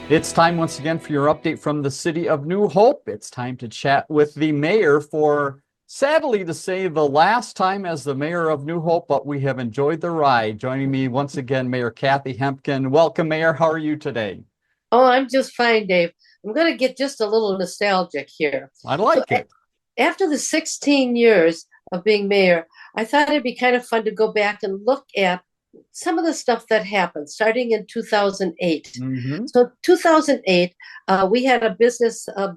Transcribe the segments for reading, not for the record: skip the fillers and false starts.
It's time once again for your update from the city of New Hope. It's time to chat with the mayor for, sadly to say, the last time as the mayor of New Hope, but we have enjoyed the ride. Joining me once again, Mayor Kathi Hemken. Welcome, Mayor. How are you today? Oh, I'm just fine, Dave. I'm going to get just a little nostalgic here. I So, like it. after the 16 years of being mayor, I thought it'd be kind of fun to go back and look at some of the stuff that happened starting in 2008. Hmm. So, 2008, we had a Business of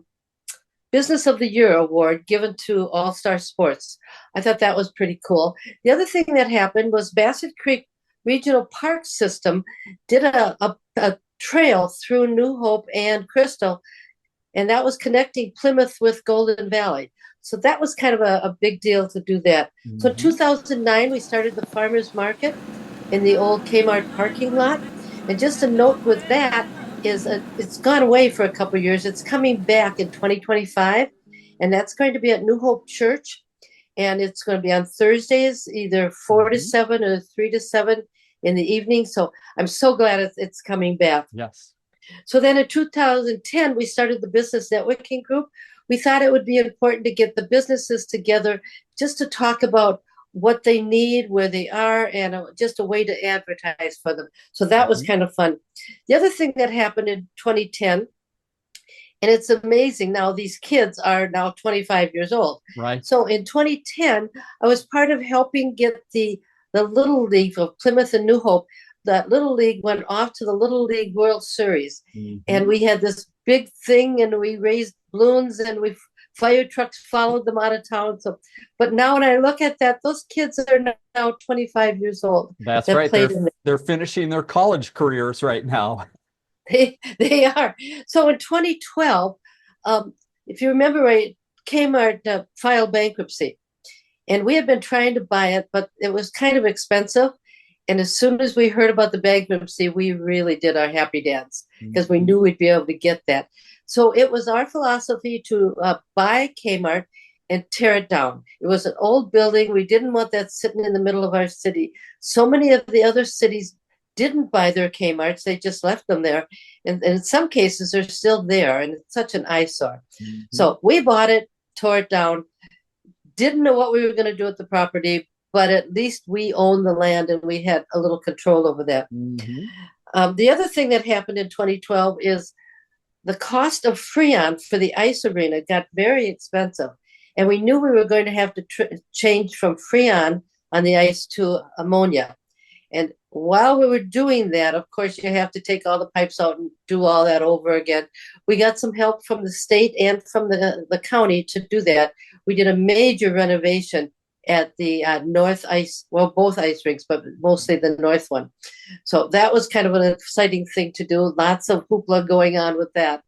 the Year award given to All Star Sports. I thought that was pretty cool. The other thing that happened was Bassett Creek Regional Park System did a trail through New Hope and Crystal, and that was connecting Plymouth with Golden Valley. So that was kind of a big deal to do that. So in Hmm. 2009, we started the farmers market in the old Kmart parking lot. And just a note with that is it's gone away for a couple of years. It's coming back in 2025, and that's going to be at New Hope Church. And it's going to be on Thursdays, either 4 to Hmm. 7 or 3 to 7 in the evening. So I'm so glad it's coming back. Yes. So then in 2010, we started the business networking group. We thought it would be important to get the businesses together just to talk about what they need, where they are, and just a way to advertise for them. So that was Hmm. kind of fun. The other thing that happened in 2010, and it's amazing now, these kids are now 25 years old. Right. So in 2010, I was part of helping get the Little League of Plymouth and New Hope. That Little League went off to the Little League World Series. And Hmm. we had this big thing, and we raised balloons, and we fire trucks followed them out of town. So, but now when I look at that, those kids are now 25 years old That's that right. played in. They're finishing their college careers right now. They are. So in 2012, if you remember right, Kmart filed bankruptcy, and we had been trying to buy it, but it was kind of expensive. And as soon as we heard about the bankruptcy, we really did our happy dance because we Hmm. knew we'd be able to get that. So it was our philosophy to buy Kmart and tear it down. It was an old building. We didn't want that sitting in the middle of our city. So many of the other cities didn't buy their Kmarts, they just left them there. And in some cases, they're still there, and it's such an eyesore. Hmm. So we bought it, tore it down, didn't know what we were going to do with the property, but at least we owned the land and we had a little control over that. Hmm. The other thing that happened in 2012 is the cost of Freon for the ice arena got very expensive. And we knew we were going to have to change from Freon on the ice to ammonia. And while we were doing that, of course, you have to take all the pipes out and do all that over again. We got some help from the state and from the county to do that. We did a major renovation at the North Ice, well, both ice rinks, but mostly the North one. So that was kind of an exciting thing to do. Lots of hoopla going on with that.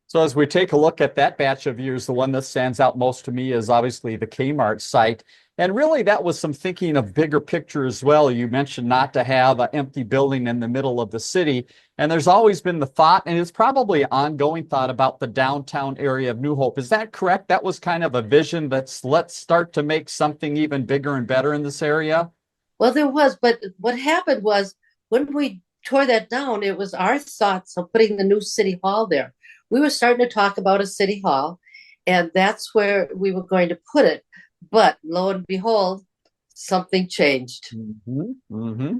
So as we take a look at that batch of years, the one that stands out most to me is obviously the Kmart site. And really, that was some thinking of bigger picture as well. You mentioned not to have an empty building in the middle of the city. And there's always been the thought, and it's probably an ongoing thought about the downtown area of New Hope. Is that correct? That was kind of a vision that's let's start to make something even bigger and better in this area. Well, there was, but what happened was when we tore that down, it was our thoughts of putting the new city hall there. We were starting to talk about a city hall, and that's where we were going to put it. But lo and behold, something changed. Hmm. Hmm.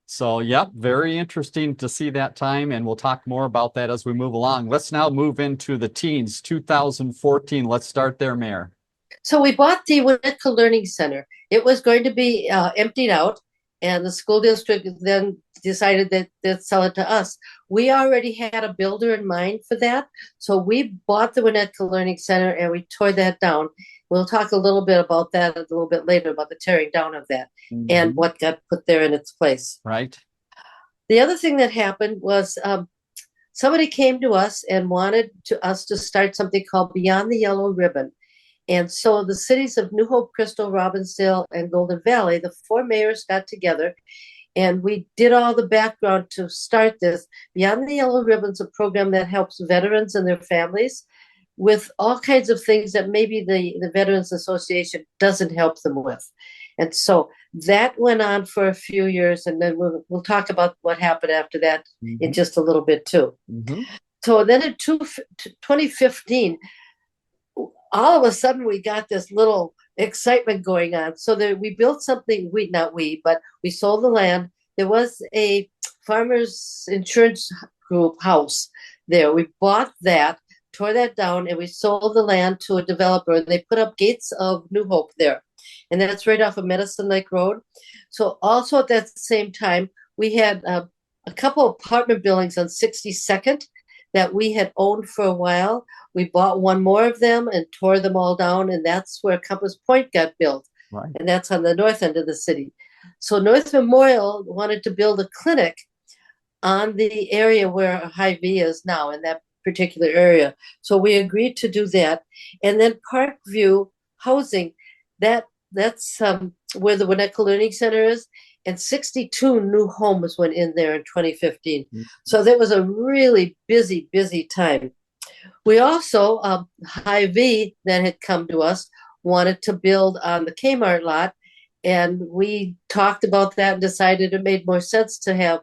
So, yep, very interesting to see that time, and we'll talk more about that as we move along. Let's now move into the teens, 2014. Let's start there, Mayor. So we bought the Winnetka Learning Center. It was going to be emptied out, and the school district then decided that they'd sell it to us. We already had a builder in mind for that, so we bought the Winnetka Learning Center and we tore that down. We'll talk a little bit about that a little bit later about the tearing down of that and Hmm. what got put there in its place. Right? The other thing that happened was somebody came to us and wanted us to start something called Beyond the Yellow Ribbon. And so the cities of New Hope, Crystal, Robbinsdale, and Golden Valley, the four mayors got together and we did all the background to start this. Beyond the Yellow Ribbon's a program that helps veterans and their families with all kinds of things that maybe the Veterans Association doesn't help them with. And so That went on for a few years, and then we'll talk about what happened after that in Hmm. just a little bit too. Hmm. So then in 2015, all of a sudden we got this little excitement going on. So that we built something, but we sold the land. There was a farmers insurance group house there. We bought that, tore that down, and we sold the land to a developer. And they put up Gates of New Hope there. And that's right off of Medicine Lake Road. So also at that same time, we had a couple of apartment buildings on 62nd that we had owned for a while. We bought one more of them and tore them all down, and that's where Compass Point got built. Right. And that's on the north end of the city. So North Memorial wanted to build a clinic on the area where Hy-Vee is now, in that particular area. So we agreed to do that. And then Parkview Housing, that's where the Winnetka Learning Center is, and 62 new homes went in there in 2015. Mm-hmm. So that was a really busy, busy time. We also, Hy-Vee that had come to us, wanted to build on the Kmart lot, and we talked about that and decided it made more sense to have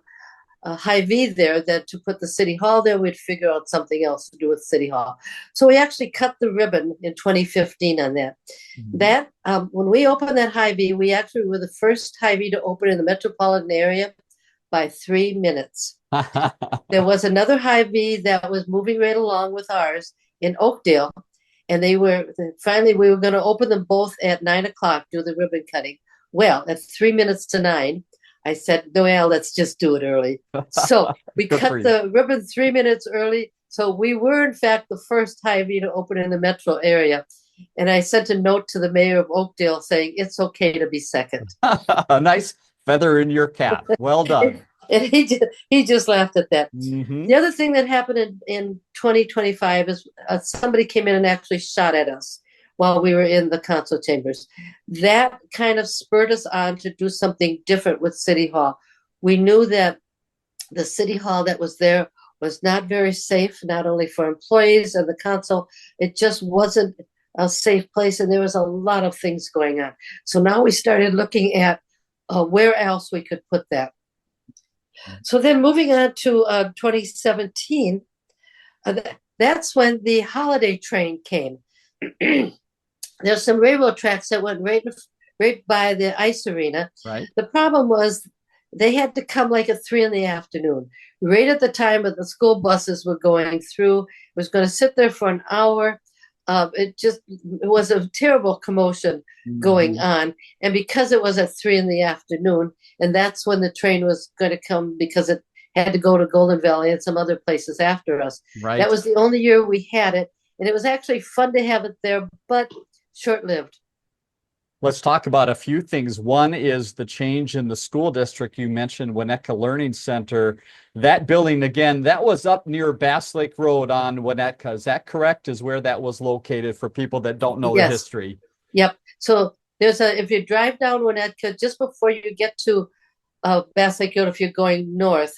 Hy-Vee there than to put the city hall there. We'd figure out something else to do with city hall. So we actually cut the ribbon in 2015 on that. Mm-hmm. That when we opened that Hy-Vee, we actually were the first Hy-Vee to open in the metropolitan area by 3 minutes. There was another Hy-Vee that was moving right along with ours in Oakdale, and we were going to open them both at 9 o'clock, do the ribbon cutting. Well, at 3 minutes to 9, I said, well, let's just do it early. So we cut the ribbon 3 minutes early. So we were, in fact, the first Hy-Vee to open in the metro area. And I sent a note to the mayor of Oakdale saying, it's okay to be second. A nice feather in your cap. Well done. And he just laughed at that. Mm-hmm. The other thing that happened in 2025 is somebody came in and actually shot at us while we were in the council chambers. That kind of spurred us on to do something different with City Hall. We knew that the City Hall that was there was not very safe, not only for employees and the council, it just wasn't a safe place, and there was a lot of things going on. So now we started looking at where else we could put that. So then moving on to 2017, that's when the holiday train came. There's some railroad tracks that went right by the ice arena. Right. The problem was they had to come like at 3 p.m, right at the time that the school buses were going through. It was going to sit there for an hour. It was a terrible commotion going on. And because it was at 3 p.m, and that's when the train was going to come, because it had to go to Golden Valley and some other places after us. Right. That was the only year we had it. And it was actually fun to have it there, but short-lived. Let's talk about a few things. One is the change in the school district. You mentioned Winnetka Learning Center. That building, again, that was up near Bass Lake Road on Winnetka. Is that correct? Is where that was located for people that don't know the history? Yep. So if you drive down Winnetka, just before you get to Bass Lake Road, if you're going north,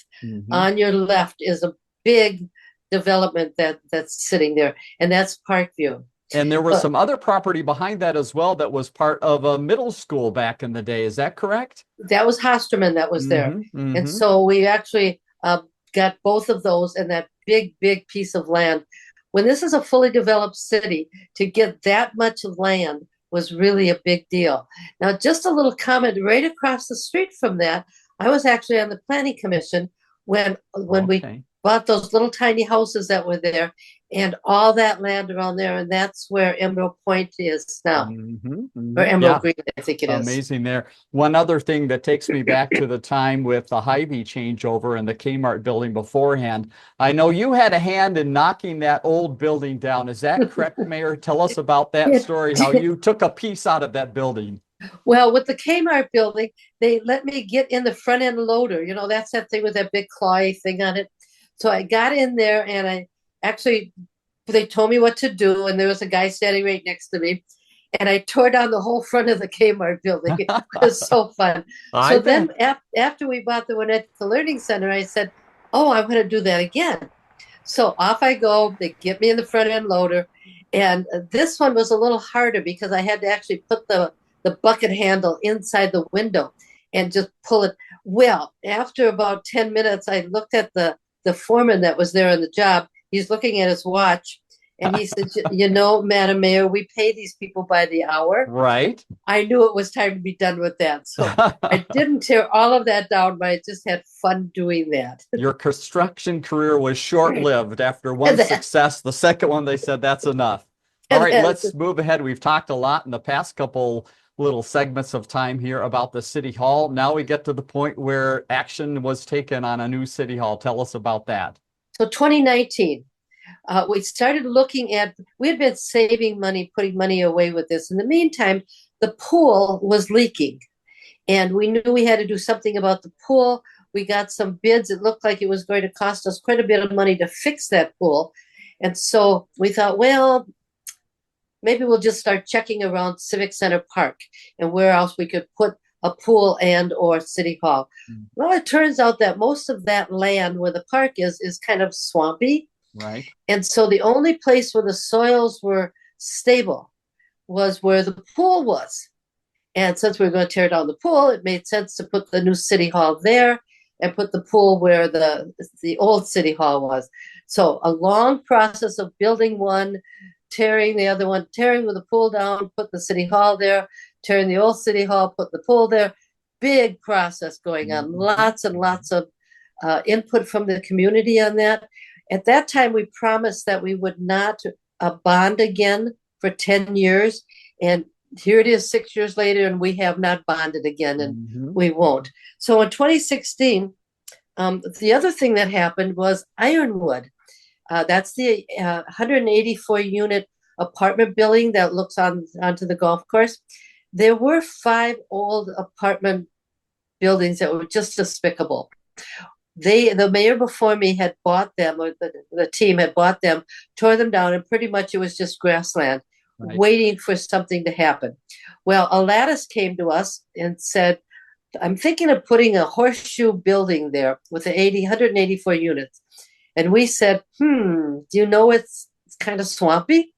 on your left is a big development that's sitting there, and that's Parkview. And there was some other property behind that as well that was part of a middle school back in the day. Is that correct? That was Hosterman that was there. And so we actually got both of those and that big, big piece of land. When this is a fully developed city, to get that much land was really a big deal. Now, just a little comment, right across the street from that, I was actually on the planning commission when we bought those little tiny houses that were there and all that land around there. And that's where Emerald Point is now. Or Emerald Green, I think it is. Amazing there. One other thing that takes me back to the time with the Hy-Vee changeover and the Kmart building beforehand. I know you had a hand in knocking that old building down. Is that correct, Mayor? Tell us about that story, how you took a piece out of that building. Well, with the Kmart building, they let me get in the front end loader. You know, that's that thing with that big clawy thing on it. So I got in there and they told me what to do. And there was a guy standing right next to me. And I tore down the whole front of the Kmart building. It was so fun. Then after we bought the Winnetka Learning Center, I said, oh, I want to do that again. So off I go. They get me in the front end loader. And this one was a little harder because I had to actually put the the bucket handle inside the window and just pull it. Well, after about 10 minutes, I looked at the foreman that was there on the job. He's looking at his watch and he said, you know, Madam Mayor, we pay these people by the hour. Right. I knew it was time to be done with that. So I didn't tear all of that down, but I just had fun doing that. Your construction career was short-lived. After one success, the second one, they said, that's enough. All right, let's move ahead. We've talked a lot in the past couple little segments of time here about the city hall. Now we get to the point where action was taken on a new city hall. Tell us about that. So 2019, we started looking at, we had been saving money, putting money away with this. In the meantime, the pool was leaking and we knew we had to do something about the pool. We got some bids. It looked like it was going to cost us quite a bit of money to fix that pool. And so we thought, well, maybe we'll just start checking around Civic Center Park and where else we could put a pool and or city hall. Well, it turns out that most of that land where the park is kind of swampy. Right. And so the only place where the soils were stable was where the pool was. And since we were going to tear down the pool, it made sense to put the new city hall there and put the pool where the old city hall was. So a long process of building one, tearing the other one, tearing with the pool down, put the city hall there, tearing the old city hall, put the pool there. Big process going on. Lots and lots of input from the community on that. At that time, we promised that we would not bond again for 10 years. And here it is 6 years later, and we have not bonded again, and we won't. So in 2016, the other thing that happened was Ironwood. That's the 184 unit apartment building that looks onto the golf course. There were 5 old apartment buildings that were just despicable. The mayor before me had bought them, or the team had bought them, tore them down, and pretty much it was just grassland, waiting for something to happen. Well, Aladdis came to us and said, I'm thinking of putting a horseshoe building there with 184 units. And we said, do you know it's kind of swampy?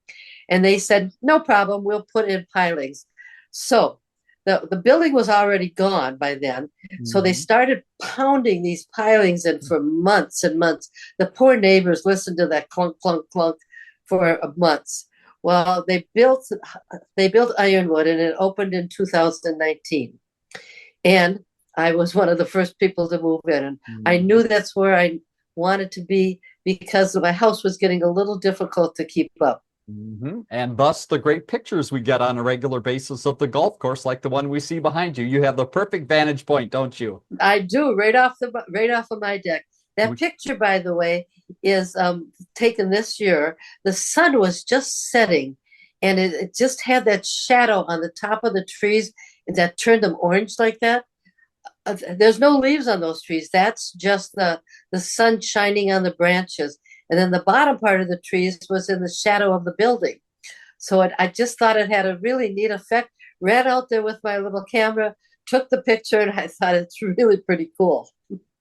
And they said, no problem, we'll put in pilings. So the building was already gone by then. So they started pounding these pilings in for months and months. The poor neighbors listened to that clunk, clunk, clunk for months. Well, they built Ironwood, and it opened in 2019. And I was one of the first people to move in. And I knew that's where I wanted to be because my house was getting a little difficult to keep up. And thus the great pictures we get on a regular basis of the golf course, like the one we see behind you. You have the perfect vantage point, don't you? I do, right off of my deck. That picture, by the way, is taken this year. The sun was just setting, and it just had that shadow on the top of the trees that turned them orange like that. There's no leaves on those trees. That's just the sun shining on the branches. And then the bottom part of the trees was in the shadow of the building. So I just thought it had a really neat effect. Ran out there with my little camera, took the picture, and I thought it's really pretty cool.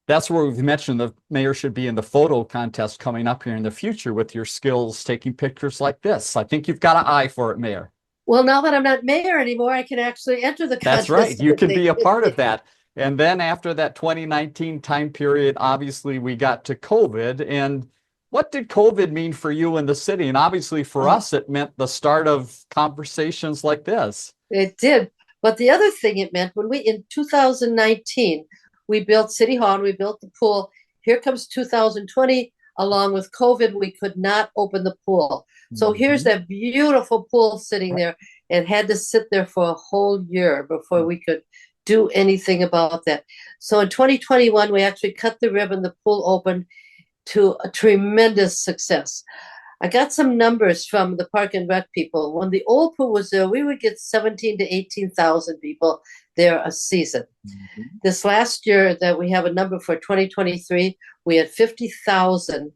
That's where we've mentioned the mayor should be in the photo contest coming up here in the future with your skills taking pictures like this. I think you've got an eye for it, Mayor. Well, now that I'm not mayor anymore, I can actually enter the contest. That's right. You can be a part of that. And then after that 2019 time period, obviously we got to COVID. And what did COVID mean for you in the city? And obviously for us, it meant the start of conversations like this. It did. But the other thing it meant, in 2019, we built City Hall and we built the pool. Here comes 2020. Along with COVID, we could not open the pool. So here's that beautiful pool sitting there. It had to sit there for a whole year before we could do anything about that. So in 2021, we actually cut the ribbon. The pool opened to a tremendous success. I got some numbers from the Park and Rec people. When the old pool was there, we would get 17 to 18,000 people there a season. This last year that we have a number for 2023, we had 57,000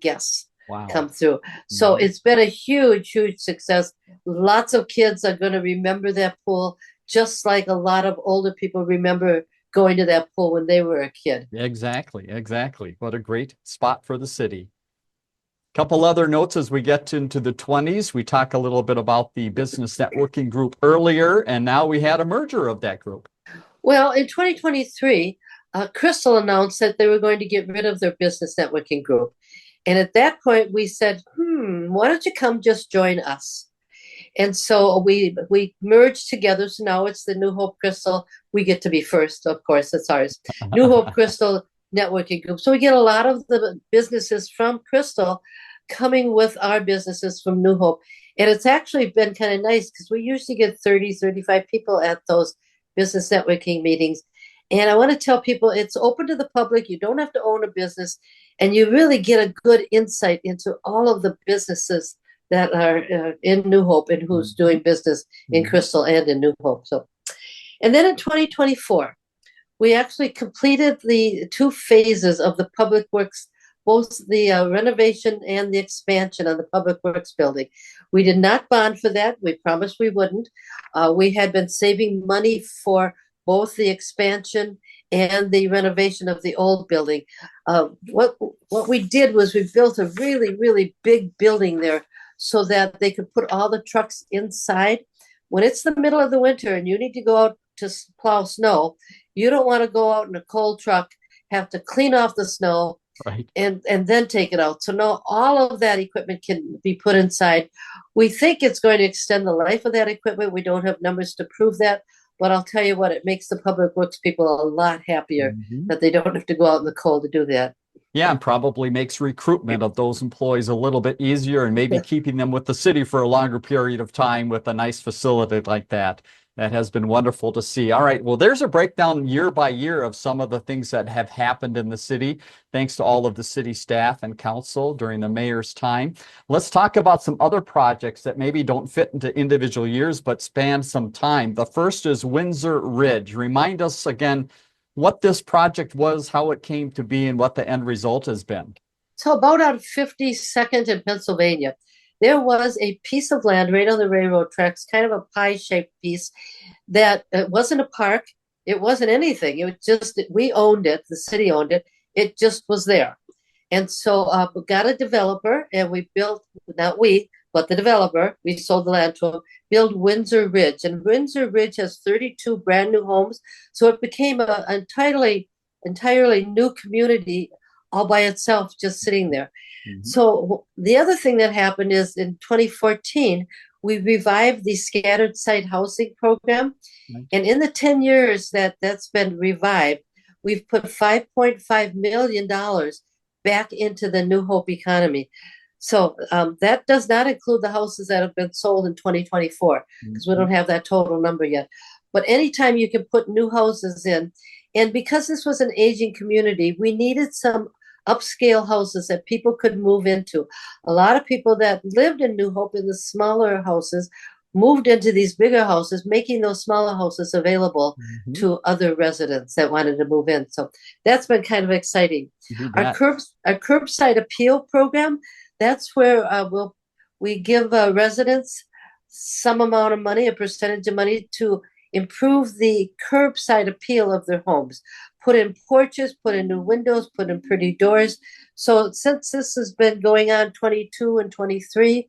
guests come through. So it's been a huge, huge success. Lots of kids are going to remember that pool, just like a lot of older people remember going to that pool when they were a kid. Exactly. What a great spot for the city. Couple other notes as we get into the 20s. We talk a little bit about the business networking group earlier, and now we had a merger of that group. Well, in 2023, Crystal announced that they were going to get rid of their business networking group. And at that point, we said, why don't you come just join us? And so we merged together. So now it's the New Hope Crystal. We get to be first, of course, it's ours. New Hope Crystal Networking Group. So we get a lot of the businesses from Crystal coming with our businesses from New Hope. And it's actually been kind of nice because we usually get 30, 35 people at those business networking meetings. And I want to tell people it's open to the public. You don't have to own a business. And you really get a good insight into all of the businesses that are in New Hope and who's doing business in Crystal and in New Hope. So, and then in 2024, we actually completed the 2 phases of the Public Works, both the renovation and the expansion of the Public Works building. We did not bond for that. We promised we wouldn't. We had been saving money for both the expansion and the renovation of the old building. What we did was we built a really, really big building there so that they could put all the trucks inside. When it's the middle of the winter and you need to go out to plow snow, you don't want to go out in a cold truck, have to clean off the snow, right, and then take it out. So now all of that equipment can be put inside. We think it's going to extend the life of that equipment. We don't have numbers to prove that, but I'll tell you what, it makes the public works people a lot happier that they don't have to go out in the cold to do that. Yeah, and probably makes recruitment of those employees a little bit easier and maybe keeping them with the city for a longer period of time with a nice facility like that. That has been wonderful to see. All right, well, there's a breakdown year by year of some of the things that have happened in the city, thanks to all of the city staff and council during the mayor's time. Let's talk about some other projects that maybe don't fit into individual years, but span some time. The first is Windsor Ridge. Remind us again what this project was, how it came to be, and what the end result has been. So about on 52nd in Pennsylvania, there was a piece of land right on the railroad tracks, kind of a pie-shaped piece that it wasn't a park. It wasn't anything. It was just, we owned it. The city owned it. It just was there. And so we got a developer and we built, not we, but the developer, we sold the land to him, built Windsor Ridge. And Windsor Ridge has 32 brand new homes. So it became an entirely new community all by itself, just sitting there. So the other thing that happened is in 2014, we revived the scattered site housing program. And in the 10 years that's been revived, we've put $5.5 million back into the New Hope economy. So that does not include the houses that have been sold in 2024, because we don't have that total number yet. But anytime you can put new houses in, and because this was an aging community, we needed some upscale houses that people could move into. A lot of people that lived in New Hope in the smaller houses moved into these bigger houses, making those smaller houses available to other residents that wanted to move in. So that's been kind of exciting. Our curbside appeal program, that's where we give residents some amount of money, a percentage of money, to improve the curbside appeal of their homes. Put in porches, put in new windows, put in pretty doors. So since this has been going on 22 and 23,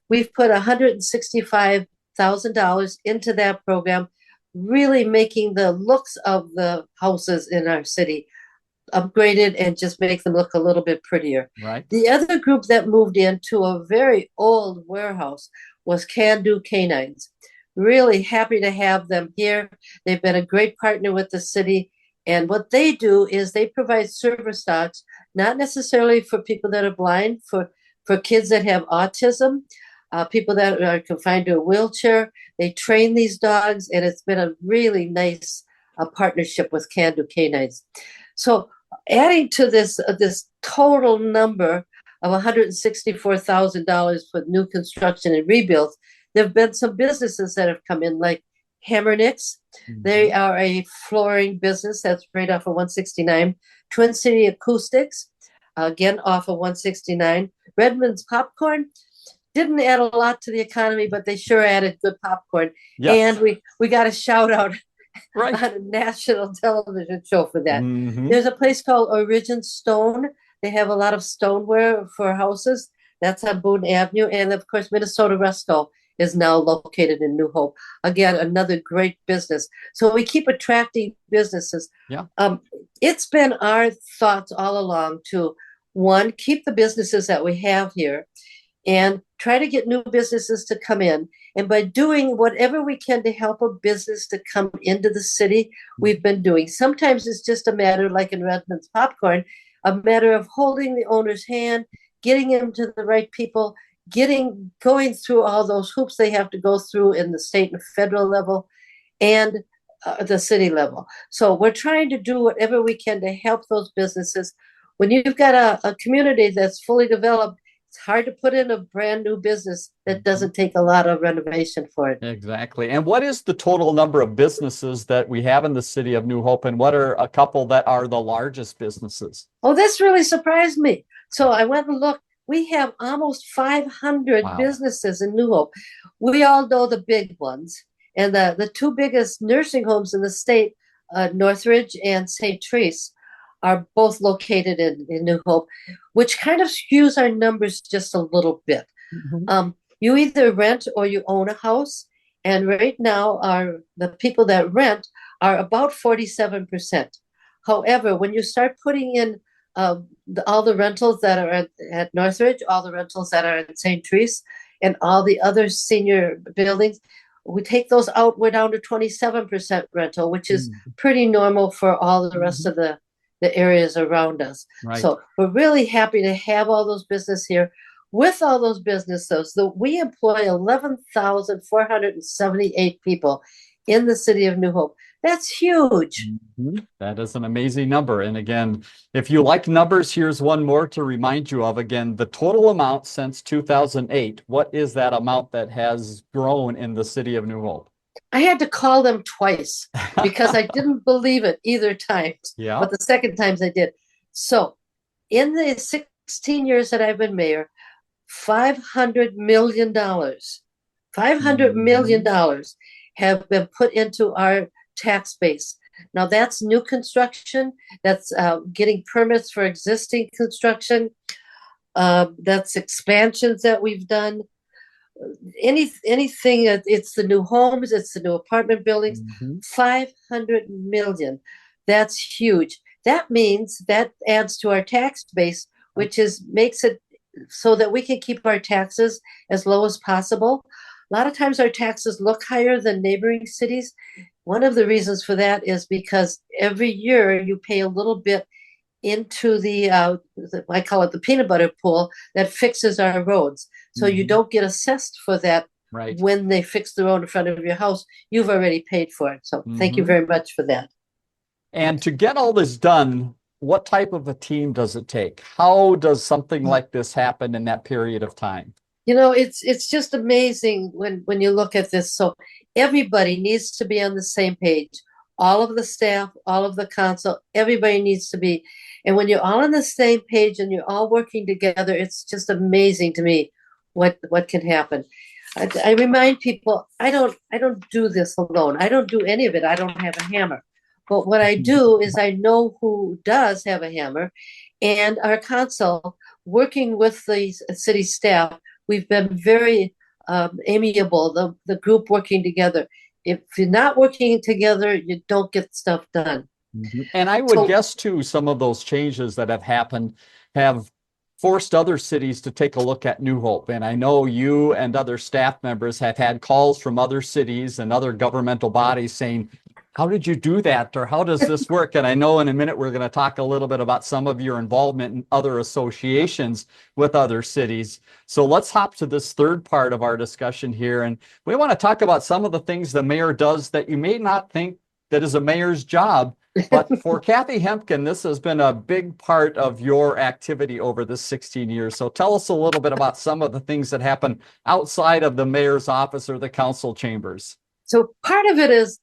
we've put $165,000 into that program, really making the looks of the houses in our city upgraded and just make them look a little bit prettier. Right. The other group that moved into a very old warehouse was Can Do Canines. Really happy to have them here. They've been a great partner with the city. And what they do is they provide service dogs, not necessarily for people that are blind, for kids that have autism, people that are confined to a wheelchair. They train these dogs, and it's been a really nice partnership with Can Do Canines. So adding to this total number of $164,000 for new construction and rebuilds, there have been some businesses that have come in, like Hammernick's. They are a flooring business that's right off of 169. Twin City Acoustics, again off of 169. Redmond's Popcorn didn't add a lot to the economy, but they sure added good popcorn. Yes. And we got a shout out on a national television show for that. There's a place called Origin Stone. They have a lot of stoneware for houses. That's on Boone Avenue. And of course, Minnesota Resco is now located in New Hope. Again, another great business. So we keep attracting businesses. Yeah. It's been our thoughts all along to, one, keep the businesses that we have here and try to get new businesses to come in. And by doing whatever we can to help a business to come into the city, we've been doing. Sometimes it's just a matter, like in Redmond's Popcorn, a matter of holding the owner's hand, getting him to the right people, going through all those hoops they have to go through in the state and federal level and the city level. So we're trying to do whatever we can to help those businesses. When you've got a community that's fully developed, it's hard to put in a brand new business that doesn't take a lot of renovation for it. Exactly. And what is the total number of businesses that we have in the city of New Hope, and what are a couple that are the largest businesses? Oh, this really surprised me. So I went and looked. We have almost 500 businesses in New Hope. We all know the big ones. And the two biggest nursing homes in the state, Northridge and St. Therese, are both located in New Hope, which kind of skews our numbers just a little bit. You either rent or you own a house. And right now, the people that rent are about 47%. However, when you start putting in all the rentals that are at Northridge, all the rentals that are in St. Therese, and all the other senior buildings, we take those out, we're down to 27% rental, which is pretty normal for all the rest of the areas around us. Right. So we're really happy to have all those businesses here. With all those businesses, we employ 11,478 people in the city of New Hope. That's huge. That is an amazing number. And again, if you like numbers, here's one more to remind you of. Again, the total amount since 2008. What is that amount that has grown in the city of New Hope? I had to call them twice because I didn't believe it either time. Yeah. But the second times I did. So in the 16 years that I've been mayor, $500 million have been put into our tax base. Now that's new construction. That's getting permits for existing construction. That's expansions that we've done. Anything, it's the new homes, it's the new apartment buildings. 500 million. That's huge. That means that adds to our tax base, which makes it so that we can keep our taxes as low as possible. A lot of times our taxes look higher than neighboring cities. One of the reasons for that is because every year you pay a little bit into I call it the peanut butter pool that fixes our roads. So you don't get assessed for that when they fix the road in front of your house. You've already paid for it. So thank you very much for that. And to get all this done, what type of a team does it take? How does something like this happen in that period of time? You know, it's just amazing when you look at this. So everybody needs to be on the same page. All of the staff, all of the council, everybody needs to be. And when you're all on the same page and you're all working together, it's just amazing to me what can happen. I remind people, I don't do this alone. I don't do any of it. I don't have a hammer. But what I do is I know who does have a hammer, and our council, working with the city staff, we've been very amiable, the group working together. If you're not working together, you don't get stuff done. And I would guess, too, some of those changes that have happened have forced other cities to take a look at New Hope. And I know you and other staff members have had calls from other cities and other governmental bodies saying, how did you do that? Or how does this work? And I know in a minute we're going to talk a little bit about some of your involvement in other associations with other cities. So let's hop to this third part of our discussion here. And we want to talk about some of the things the mayor does that you may not think that is a mayor's job. But for Kathi Hemken, this has been a big part of your activity over this 16 years. So tell us a little bit about some of the things that happen outside of the mayor's office or the council chambers. So part of it is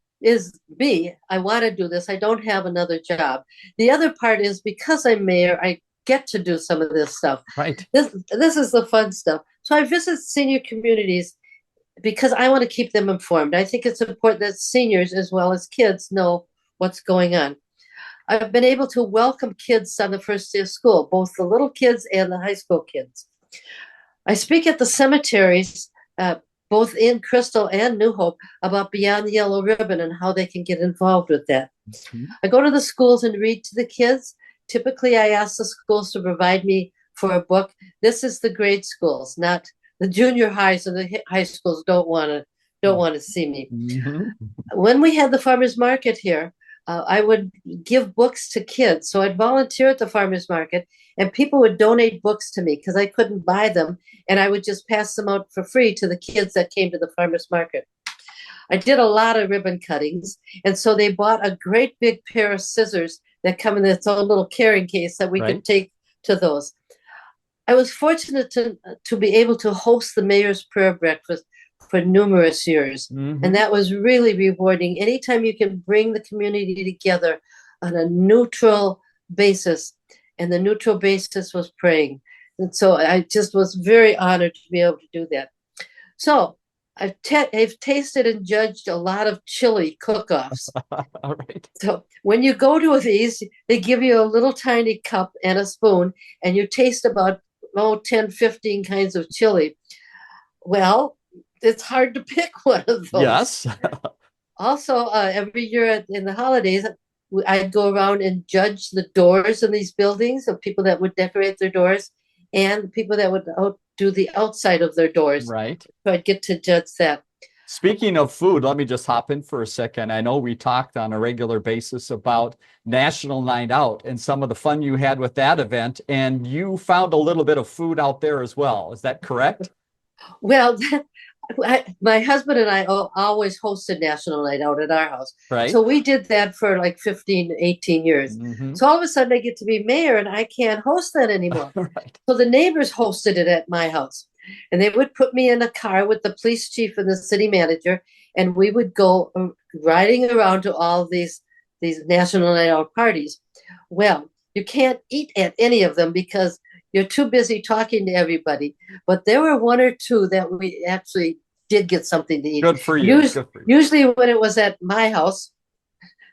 me. I want to do this. I don't have another job. The other part is because I'm mayor, I get to do some of this stuff. Right. This is the fun stuff. So I visit senior communities because I want to keep them informed. I think it's important that seniors as well as kids know what's going on. I've been able to welcome kids on the first day of school, both the little kids and the high school kids. I speak at the cemeteries, both in Crystal and New Hope, about Beyond the Yellow Ribbon and how they can get involved with that. Mhm. I go to the schools and read to the kids. Typically, I ask the schools to provide me for a book. This is the grade schools, not the junior highs and the high schools don't want to see me. Mhm. When we had the farmers market here, I would give books to kids. So I'd volunteer at the farmers market, and people would donate books to me because I couldn't buy them, and I would just pass them out for free to the kids that came to the farmers market. I did a lot of ribbon cuttings, and so they bought a great big pair of scissors that come in its own little carrying case that we Right. could take to those. I was fortunate to be able to host the mayor's prayer breakfast for numerous years. Mhm. And that was really rewarding. Anytime you can bring the community together on a neutral basis, and the neutral basis was praying. And so I just was very honored to be able to do that. So I've tasted and judged a lot of chili cook-offs. All right. So when you go to these, they give you a little tiny cup and a spoon, and you taste about 10, 15 kinds of chili. Well, it's hard to pick one of those. Yes. Also, every year in the holidays, I'd go around and judge the doors in these buildings of people that would decorate their doors and people that would do the outside of their doors. Right. So I'd get to judge that. Speaking of food, let me just hop in for a second. I know we talked on a regular basis about National Night Out and some of the fun you had with that event, and you found a little bit of food out there as well. Is that correct? Well, my husband and I always hosted National Night Out at our house. Right. So we did that for like 15, 18 years. Mhm. So all of a sudden I get to be mayor and I can't host that anymore. Right. So the neighbors hosted it at my house. And they would put me in a car with the police chief and the city manager, and we would go riding around to all these National Night Out parties. Well, you can't eat at any of them because you're too busy talking to everybody. But there were one or two that we actually did get something to eat. Good for you. Good for you. Usually when it was at my house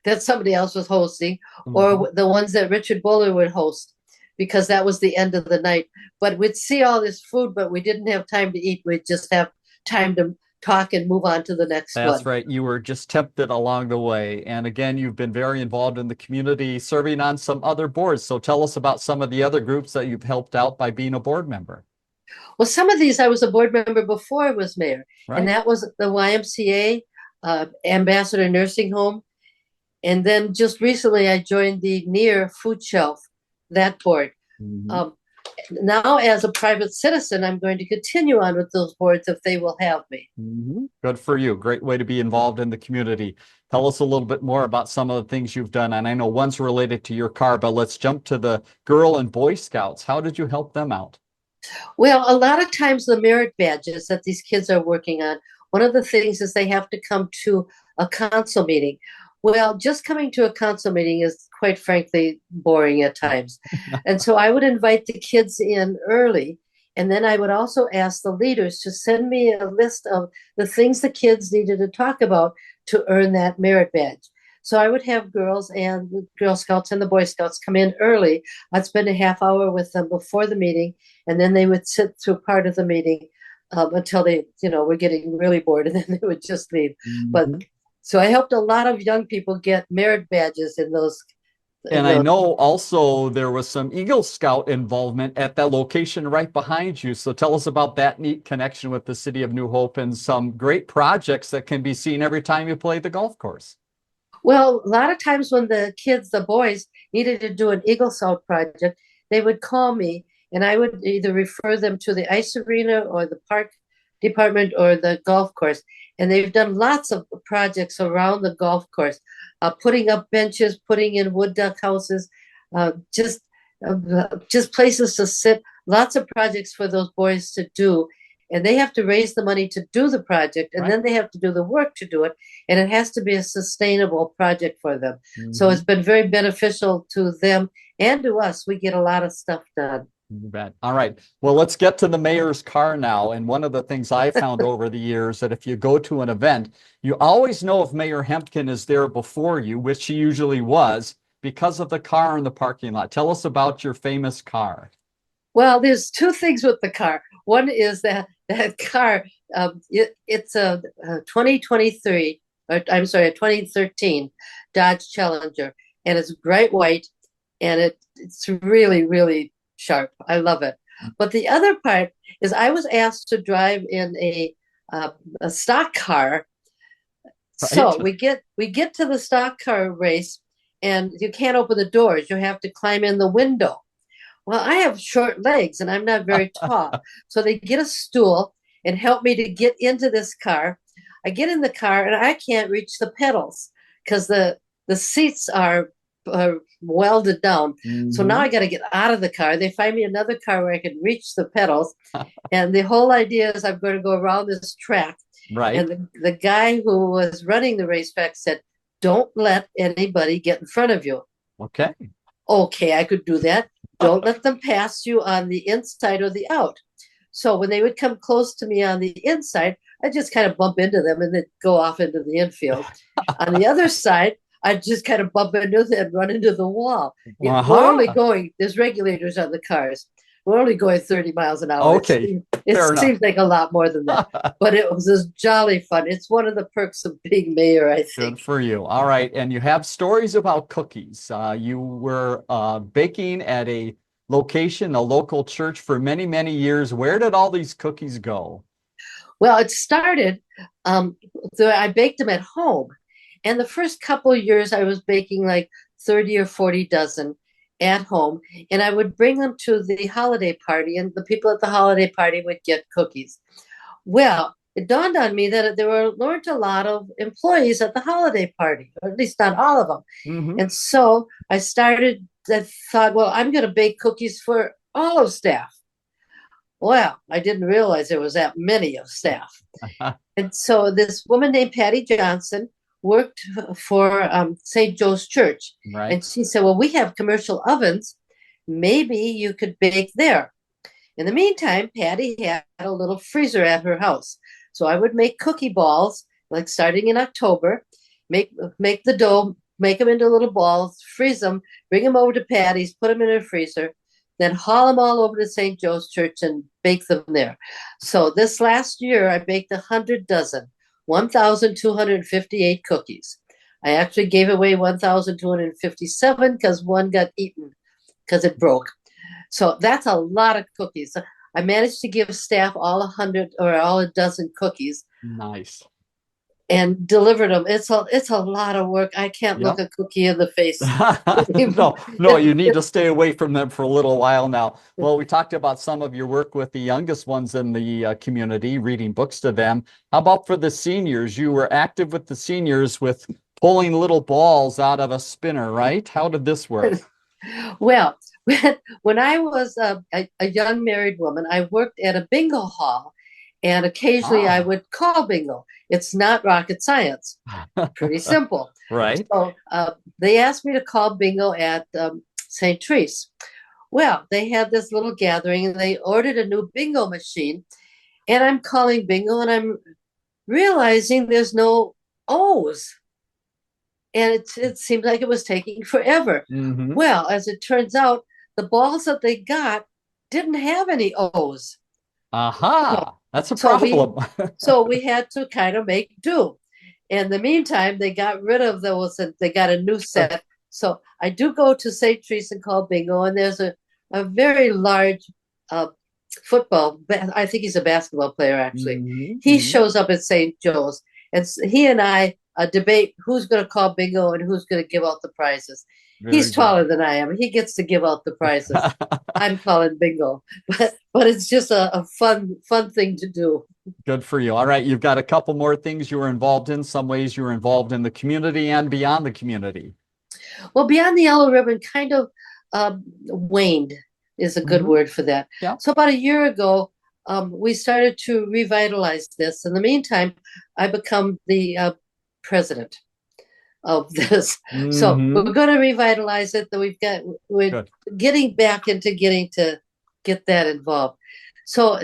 that somebody else was hosting, or Mhm. the ones that Richard Buller would host, because that was the end of the night. But we'd see all this food, but we didn't have time to eat. We'd just have time to talk and move on to the next one. That's right. You were just tempted along the way. And again, you've been very involved in the community, serving on some other boards. So tell us about some of the other groups that you've helped out by being a board member. Well, some of these I was a board member before I was mayor, Right. and that was the YMCA, Ambassador Nursing Home. And then just recently I joined the Near Food Shelf, that board. Mhm. Now, as a private citizen, I'm going to continue on with those boards if they will have me. Mhm. Good for you. Great way to be involved in the community. Tell us a little bit more about some of the things you've done. And I know one's related to your car, but let's jump to the Girl and Boy Scouts. How did you help them out? Well, a lot of times the merit badges that these kids are working on, one of the things is they have to come to a council meeting. Well, just coming to a council meeting is quite frankly boring at times. And so I would invite the kids in early. And then I would also ask the leaders to send me a list of the things the kids needed to talk about to earn that merit badge. So I would have girls and the Girl Scouts and the Boy Scouts come in early. I'd spend a half hour with them before the meeting, and then they would sit through part of the meeting until they, were getting really bored, and then they would just leave. But Mhm. so I helped a lot of young people get merit badges in those. And I know also there was some Eagle Scout involvement at that location right behind you. So tell us about that neat connection with the city of New Hope and some great projects that can be seen every time you play the golf course. Well, a lot of times when the kids, the boys, needed to do an Eagle Scout project, they would call me and I would either refer them to the ice arena or the park department or the golf course. And they've done lots of projects around the golf course, putting up benches, putting in wood duck houses, uh, just just places to sit. Lots of projects for those boys to do, and they have to raise the money to do the project, and Right. then they have to do the work to do it, and it has to be a sustainable project for them. So Mhm. it's been very beneficial to them and to us. We get a lot of stuff done. You bet. All right. Well, let's get to the mayor's car now. And one of the things I found over the years that if you go to an event, you always know if Mayor Hemken is there before you, which he usually was, because of the car in the parking lot. Tell us about your famous car. Well, there's two things with the car. One is that car. It's a 2023, or I'm sorry, a 2013 Dodge Challenger, and it's bright white, and it's really, really sharp. I love it. But the other part is I was asked to drive in a stock car. Right. So we get to the stock car race, and you can't open the doors. You have to climb in the window. Well, I have short legs and I'm not very tall. So they get a stool and help me to get into this car. I get in the car and I can't reach the pedals because the seats are welded down. So now Mhm. I got to get out of the car. They find me another car where I can reach the pedals. And the whole idea is I'm going to go around this track. Right. And the guy who was running the racetrack said, don't let anybody get in front of you. Okay. Okay, I could do that. Don't let them pass you on the inside or the out. So when they would come close to me on the inside, I just kind of bump into them and then go off into the infield. On the other side, I just kind of bump into them and run into the wall. We're only Uh-huh. going, there's regulators on the cars. We're only going 30 miles an hour. Okay. It Fair enough. seems like a lot more than that, but it was just jolly fun. It's one of the perks of being mayor, I think. Good for you. All right. And you have stories about cookies. You were baking at a location, a local church for many, many years. Where did all these cookies go? Well, it started, I baked them at home. And the first couple of years, I was baking like 30 or 40 dozen at home. And I would bring them to the holiday party, and the people at the holiday party would get cookies. Well, it dawned on me that weren't a lot of employees at the holiday party, or at least not all of them. Hmm. And so I thought, well, I'm going to bake cookies for all of staff. Well, I didn't realize there was that many of staff. And so this woman named Patty Johnson worked for St. Joe's Church. Right. And she said, well, we have commercial ovens. Maybe you could bake there. In the meantime, Patty had a little freezer at her house. So I would make cookie balls, like starting in October, make the dough, make them into little balls, freeze them, bring them over to Patty's, put them in her freezer, then haul them all over to St. Joe's Church and bake them there. So this last year, I baked 100 dozen, 1,258 cookies. I actually gave away 1,257 because one got eaten because it broke. So that's a lot of cookies. I managed to give staff all 100 or all a dozen cookies Nice. and delivered them. It's a lot of work. I can't look Yep. a cookie in the face. No, no, you need to stay away from them for a little while now. Well, we talked about some of your work with the youngest ones in the community, reading books to them. How about for the seniors? You were active with the seniors with pulling little balls out of a spinner, right? How did this work? Well, when I was a young married woman, I worked at a bingo hall, and occasionally I Ah, would call bingo. It's not rocket science, pretty simple. right. So they asked me to call bingo at St. Therese. Well, they had this little gathering and they ordered a new bingo machine. And I'm calling bingo and I'm realizing there's no O's. And it seemed like it was taking forever. Hmm. Well, as it turns out, the balls that they got didn't have any O's. So, Aha, that's a so we problem. so we had to kind of make do. In the meantime, they got rid of those and they got a new set. So I do go to St. Teresa and call bingo, and there's a very large uh, I think he's a basketball player, actually. He Hmm. shows up at St. Joe's, and he and I debate who's going to call bingo and who's going to give out the prizes. Very He's good. taller than I am. He gets to give out the prizes. I'm calling bingo, but it's just a fun thing to do. Good for you. All right, you've got a couple more things you were involved in. Some ways you were involved in the community and beyond the community. Well, Beyond the Yellow Ribbon kind of waned is a good Hmm. word for that. Yeah. So about a year ago, we started to revitalize this. In the meantime, I become the president of this. So we're Hmm. going to revitalize it. That we're Good. getting to get that involved. So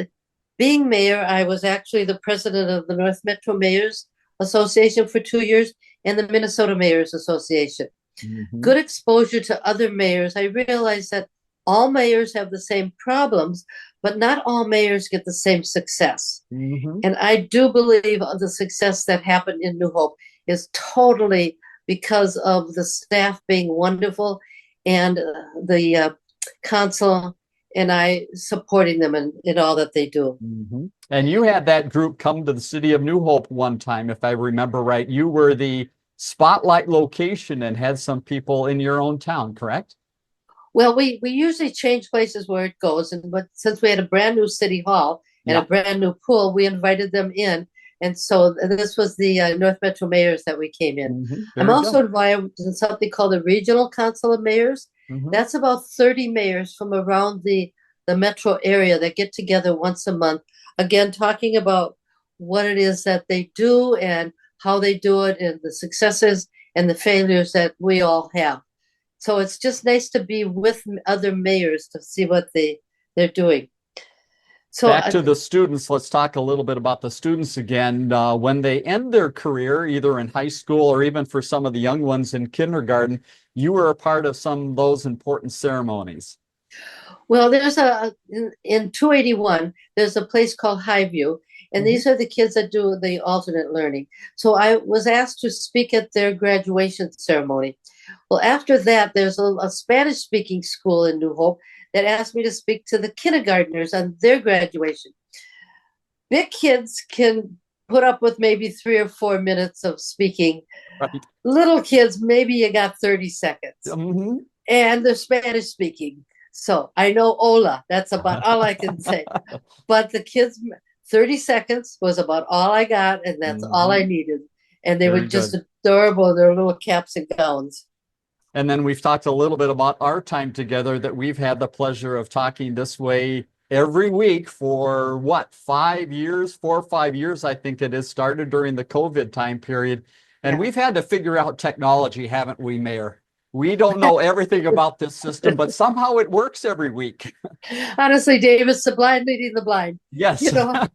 being mayor, I was actually the president of the North Metro Mayors Association for 2 years and the Minnesota Mayors Association. Hmm. Good exposure to other mayors. I realized that all mayors have the same problems, but not all mayors get the same success. Mhm. And I do believe the success that happened in New Hope is totally because of the staff being wonderful and the council and I supporting them in all that they do. Mhm. And you had that group come to the city of New Hope one time, if I remember right. You were the spotlight location and had some people in your own town, correct? Well, we usually change places where it goes, and but since we had a brand new city hall and a Yeah. brand new pool, we invited them in, and so this was the North Metro mayors that we came in. I'm Very also good. invited in something called the Regional Council of Mayors. Mhm. That's about 30 mayors from around the metro area that get together once a month, again talking about what it is that they do and how they do it, and the successes and the failures that we all have. So it's just nice to be with other mayors to see what they're doing. So Back to the students, let's talk a little bit about the students again. When they end their career, either in high school or even for some of the young ones in kindergarten, you were a part of some of those important ceremonies. well, there's in 281, there's a place called Highview, and Mhm. these are the kids that do the alternate learning. So I was asked to speak at their graduation ceremony. Well, after that, there's a Spanish speaking school in New Hope that asked me to speak to the kindergartners on their graduation. Big kids can put up with maybe 3 or 4 minutes of speaking. Right. Little kids, maybe you got 30 seconds. Mhm. And they're Spanish speaking. So I know hola. That's about all I can say. But the kids, 30 seconds was about all I got, and that's all I Mhm. needed. And they were Very just good. adorable in their little caps and gowns. And then we've talked a little bit about our time together that we've had the pleasure of talking this way every week for what, 5 years, 4 or 5 years, I think it is, started during the COVID time period. And Yeah. we've had to figure out technology, haven't we, Mayor? We don't know everything about this system, but somehow it works every week. Honestly, Davis, the blind leading the blind. Yes. You know,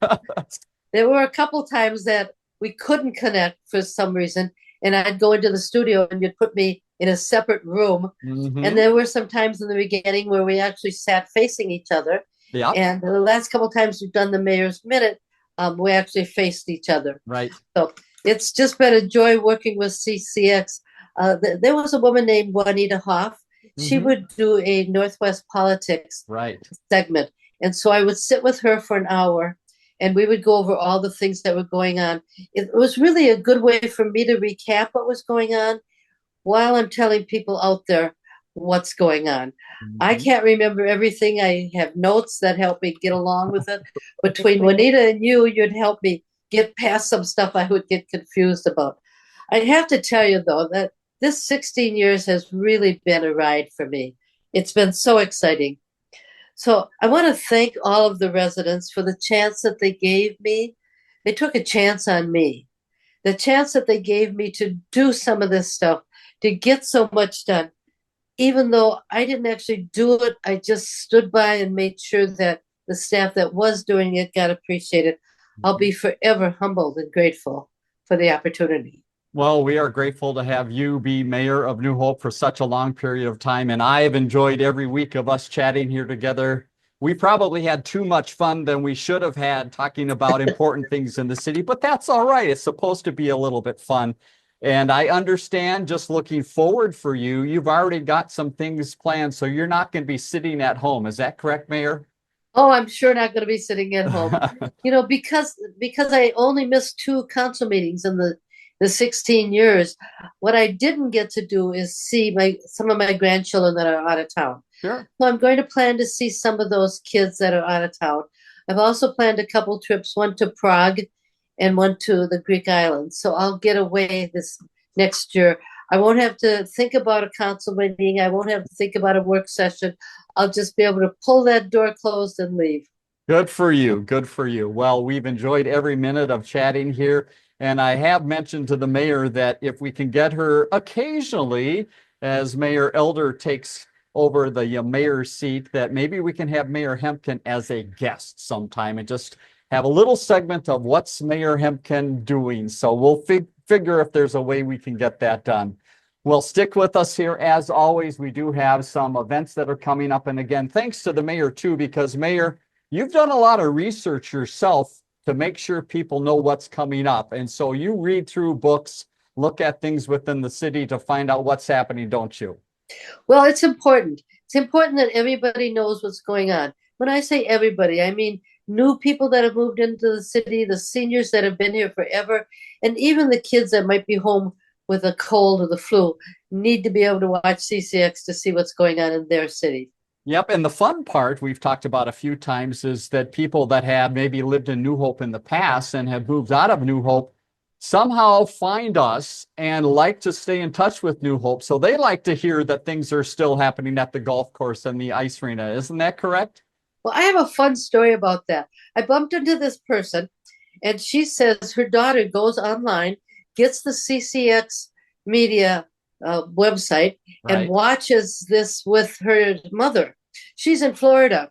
there were a couple times that we couldn't connect for some reason, and I'd go into the studio and you'd put me in a separate room. And Hmm. there were some times in the beginning where we actually sat facing each other. Yeah, And the last couple times we've done the Mayor's Minute, we actually faced each other. right. So it's just been a joy working with CCX. There was a woman named Juanita Hoff. She Hmm. would do a Northwest politics Right. segment. And so I would sit with her for an hour and we would go over all the things that were going on. It was really a good way for me to recap what was going on while I'm telling people out there what's going on. I Mhm. can't remember everything. I have notes that help me get along with it. Between Juanita and you'd help me get past some stuff I would get confused about. I have to tell you, though, that this 16 years has really been a ride for me. It's been so exciting. So I want to thank all of the residents for the chance that they gave me. They took a chance on me, the chance that they gave me to do some of this stuff, to get so much done. Even though I didn't actually do it, I just stood by and made sure that the staff that was doing it got appreciated. I'll be forever humbled and grateful for the opportunity. Well, we are grateful to have you be mayor of New Hope for such a long period of time, and I have enjoyed every week of us chatting here together. We probably had too much fun than we should have had talking about important things in the city, but that's all right. It's supposed to be a little bit fun. And I understand just looking forward for you, you've already got some things planned, so you're not going to be sitting at home. Is that correct, Mayor? Oh, I'm sure not going to be sitting at home. Because I only missed two council meetings in the 16 years. What I didn't get to do is see my some of my grandchildren that are out of town. Sure. So I'm going to plan to see some of those kids that are out of town. I've also planned a couple trips, one to Prague and one to the Greek islands. So I'll get away this next year. I won't have to think about a council meeting. I won't have to think about a work session. I'll just be able to pull that door closed and leave. Good for you. Good for you. Well, we've enjoyed every minute of chatting here. And I have mentioned to the mayor that if we can get her occasionally, as Mayor Elder takes over the mayor's seat, that maybe we can have Mayor Hemken as a guest sometime and just have a little segment of what's Mayor Hemken doing. So we'll figure if there's a way we can get that done. Well, stick with us here. As always, we do have some events that are coming up. And again, thanks to the mayor too, because Mayor, you've done a lot of research yourself to make sure people know what's coming up. And so you read through books, look at things within the city to find out what's happening, don't you? Well, it's important. It's important that everybody knows what's going on. When I say everybody, I mean new people that have moved into the city, the seniors that have been here forever, and even the kids that might be home with a cold or the flu need to be able to watch CCX to see what's going on in their city. Yep. And the fun part we've talked about a few times is that people that have maybe lived in New Hope in the past and have moved out of New Hope somehow find us and like to stay in touch with New Hope. So they like to hear that things are still happening at the golf course and the ice arena. Isn't that correct? Well, I have a fun story about that. I bumped into this person, and she says her daughter goes online, gets the CCX media website, Right. and watches this with her mother. She's in Florida.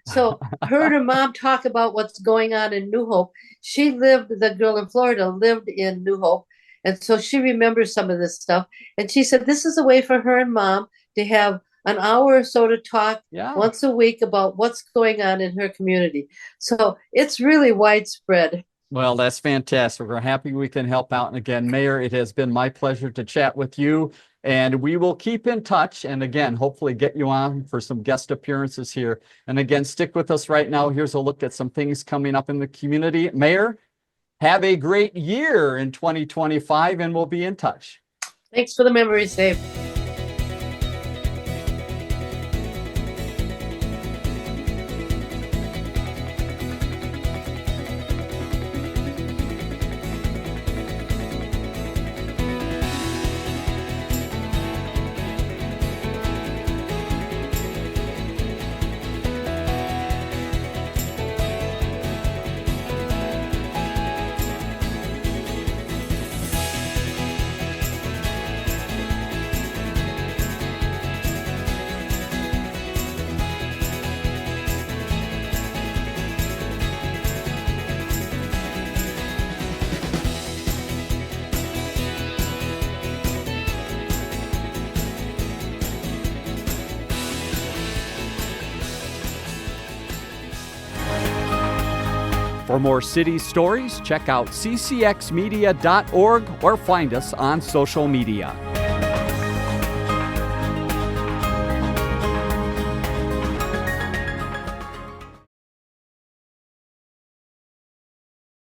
So her and her mom talk about what's going on in New Hope. The girl in Florida lived in New Hope. And so she remembers some of this stuff. And she said this is a way for her and mom to have an hour or so to talk once a week about what's going on in her community. So it's really widespread. Well, that's fantastic. We're happy we can help out. And again, Mayor, it has been my pleasure to chat with you. And we will keep in touch. And again, hopefully get you on for some guest appearances here. And again, stick with us right now. Here's a look at some things coming up in the community. Mayor, have a great year in 2025, and we'll be in touch. Thanks for the memories, Dave. For more city stories, check out ccxmedia.org or find us on social media.